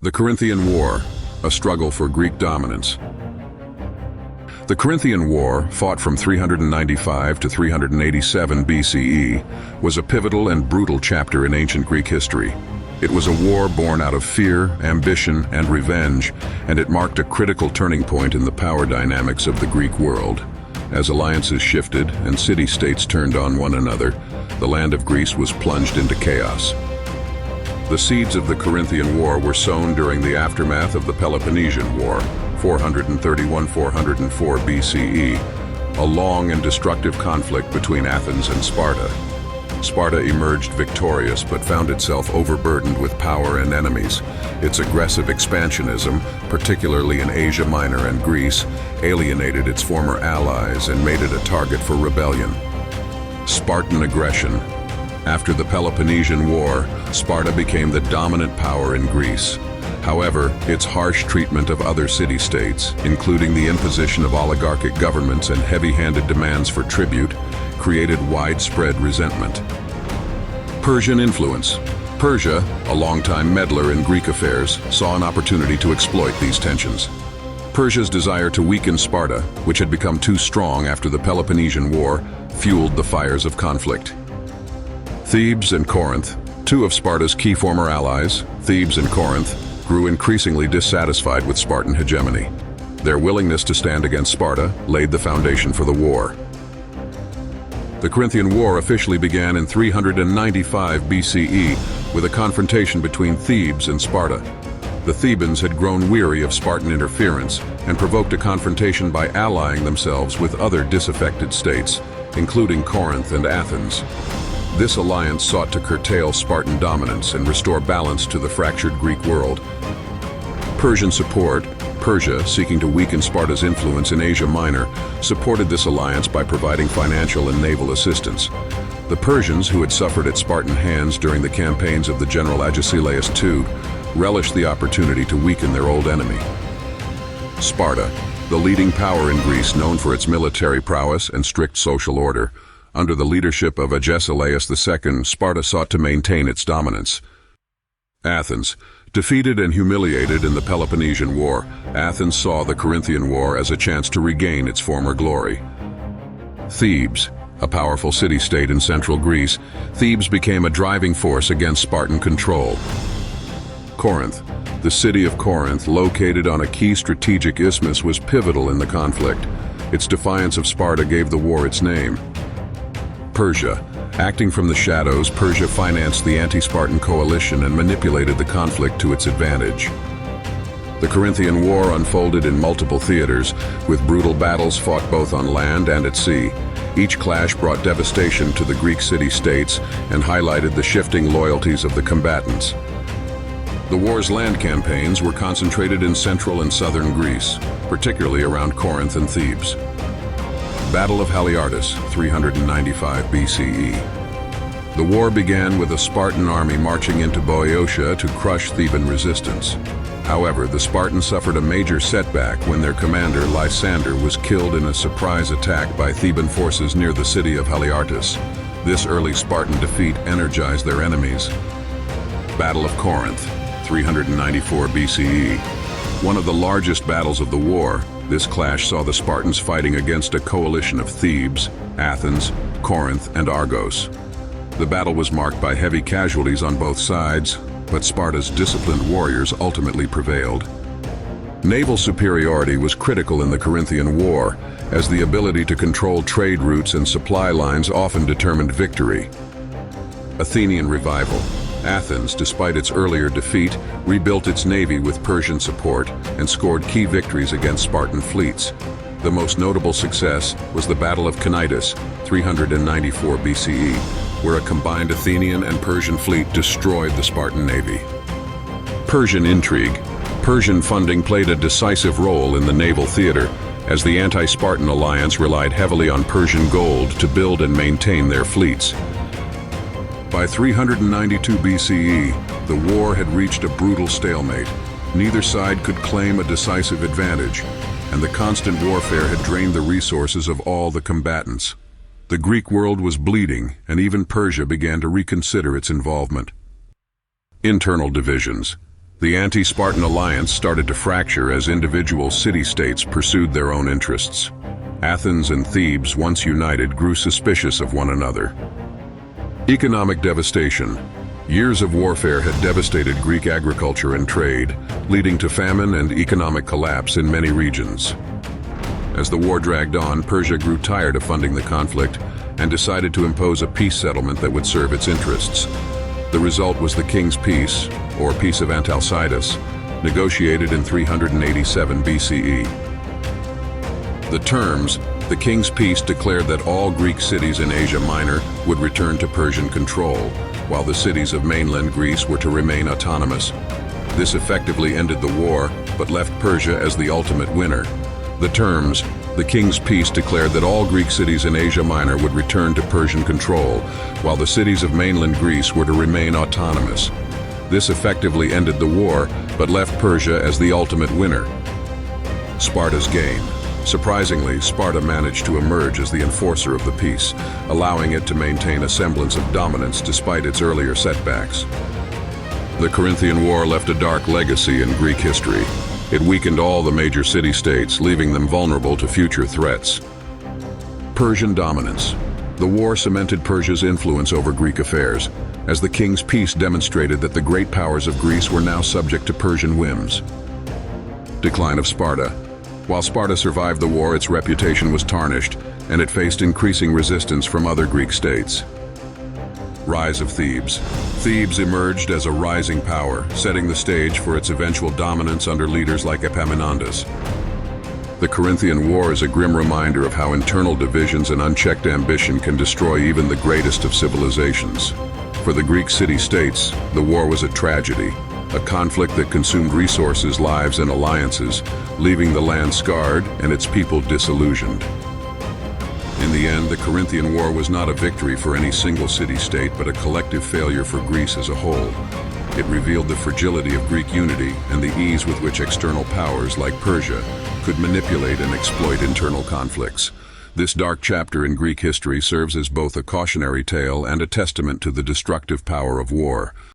The Corinthian War, a struggle for Greek dominance. The Corinthian War, fought from 395 to 387 BCE, was a pivotal and brutal chapter in ancient Greek history. It was a war born out of fear, ambition, and revenge, and it marked a critical turning point in the power dynamics of the Greek world. As alliances shifted and city-states turned on one another, the land of Greece was plunged into chaos. The seeds of the Corinthian War were sown during the aftermath of the Peloponnesian War, 431–404 BCE, a long and destructive conflict between Athens and Sparta. Sparta emerged victorious but found itself overburdened with power and enemies. Its aggressive expansionism, particularly in Asia Minor and Greece, alienated its former allies and made it a target for rebellion. Spartan aggression. After the Peloponnesian War, Sparta became the dominant power in Greece. However, its harsh treatment of other city-states, including the imposition of oligarchic governments and heavy-handed demands for tribute, created widespread resentment. Persian influence. Persia, a longtime meddler in Greek affairs, saw an opportunity to exploit these tensions. Persia's desire to weaken Sparta, which had become too strong after the Peloponnesian War, fueled the fires of conflict. Thebes and Corinth, two of Sparta's key former allies, Thebes and Corinth, grew increasingly dissatisfied with Spartan hegemony. Their willingness to stand against Sparta laid the foundation for the war. The Corinthian War officially began in 395 BCE with a confrontation between Thebes and Sparta. The Thebans had grown weary of Spartan interference and provoked a confrontation by allying themselves with other disaffected states, including Corinth and Athens. This alliance sought to curtail Spartan dominance and restore balance to the fractured Greek world. Persian support. Persia, seeking to weaken Sparta's influence in Asia Minor, supported this alliance by providing financial and naval assistance. The Persians, who had suffered at Spartan hands during the campaigns of the general Agesilaus II, relished the opportunity to weaken their old enemy. Sparta, the leading power in Greece known for its military prowess and strict social order. Under the leadership of Agesilaus II, Sparta sought to maintain its dominance. Athens. Defeated and humiliated in the Peloponnesian War, Athens saw the Corinthian War as a chance to regain its former glory. Thebes. A powerful city-state in central Greece, Thebes became a driving force against Spartan control. Corinth. The city of Corinth, located on a key strategic isthmus, was pivotal in the conflict. Its defiance of Sparta gave the war its name. Persia. Acting from the shadows, Persia financed the anti-Spartan coalition and manipulated the conflict to its advantage. The Corinthian War unfolded in multiple theaters, with brutal battles fought both on land and at sea. Each clash brought devastation to the Greek city-states and highlighted the shifting loyalties of the combatants. The war's land campaigns were concentrated in central and southern Greece, particularly around Corinth and Thebes. Battle of Haliartus, 395 BCE. The war began with a Spartan army marching into Boeotia to crush Theban resistance. However, the Spartans suffered a major setback when their commander, Lysander, was killed in a surprise attack by Theban forces near the city of Haliartus. This early Spartan defeat energized their enemies. Battle of Corinth, 394 BCE. One of the largest battles of the war, this clash saw the Spartans fighting against a coalition of Thebes, Athens, Corinth, and Argos. The battle was marked by heavy casualties on both sides, but Sparta's disciplined warriors ultimately prevailed. Naval superiority was critical in the Corinthian War, as the ability to control trade routes and supply lines often determined victory. Athenian revival. Athens, despite its earlier defeat, rebuilt its navy with Persian support and scored key victories against Spartan fleets. The most notable success was the Battle of Cnidus, 394 BCE, where a combined Athenian and Persian fleet destroyed the Spartan navy. Persian intrigue. Persian funding played a decisive role in the naval theater, as the anti-Spartan alliance relied heavily on Persian gold to build and maintain their fleets. By 392 BCE, the war had reached a brutal stalemate. Neither side could claim a decisive advantage, and the constant warfare had drained the resources of all the combatants. The Greek world was bleeding, and even Persia began to reconsider its involvement. Internal divisions. The anti-Spartan alliance started to fracture as individual city-states pursued their own interests. Athens and Thebes, once united, grew suspicious of one another. Economic devastation. Years of warfare had devastated Greek agriculture and trade, leading to famine and economic collapse in many regions. As the war dragged on, Persia grew tired of funding the conflict and decided to impose a peace settlement that would serve its interests. The result was the King's Peace, or Peace of Antalcidas, negotiated in 387 BCE. The terms, the King's Peace, declared that all Greek cities in Asia Minor would return to Persian control, while the cities of mainland Greece were to remain autonomous. This effectively ended the war, but left Persia as the ultimate winner. The terms, the King's Peace, declared that all Greek cities in Asia Minor would return to Persian control, while the cities of mainland Greece were to remain autonomous. This effectively ended the war, but left Persia as the ultimate winner. Sparta's gain. Surprisingly, Sparta managed to emerge as the enforcer of the peace, allowing it to maintain a semblance of dominance despite its earlier setbacks. The Corinthian War left a dark legacy in Greek history. It weakened all the major city-states, leaving them vulnerable to future threats. Persian dominance. The war cemented Persia's influence over Greek affairs, as the King's Peace demonstrated that the great powers of Greece were now subject to Persian whims. Decline of Sparta. While Sparta survived the war, its reputation was tarnished, and it faced increasing resistance from other Greek states. Rise of Thebes. Thebes emerged as a rising power, setting the stage for its eventual dominance under leaders like Epaminondas. The Corinthian War is a grim reminder of how internal divisions and unchecked ambition can destroy even the greatest of civilizations. For the Greek city-states, the war was a tragedy, a conflict that consumed resources, lives, and alliances, leaving the land scarred and its people disillusioned. In the end, the Corinthian War was not a victory for any single city-state, but a collective failure for Greece as a whole. It revealed the fragility of Greek unity and the ease with which external powers like Persia could manipulate and exploit internal conflicts. This dark chapter in Greek history serves as both a cautionary tale and a testament to the destructive power of war.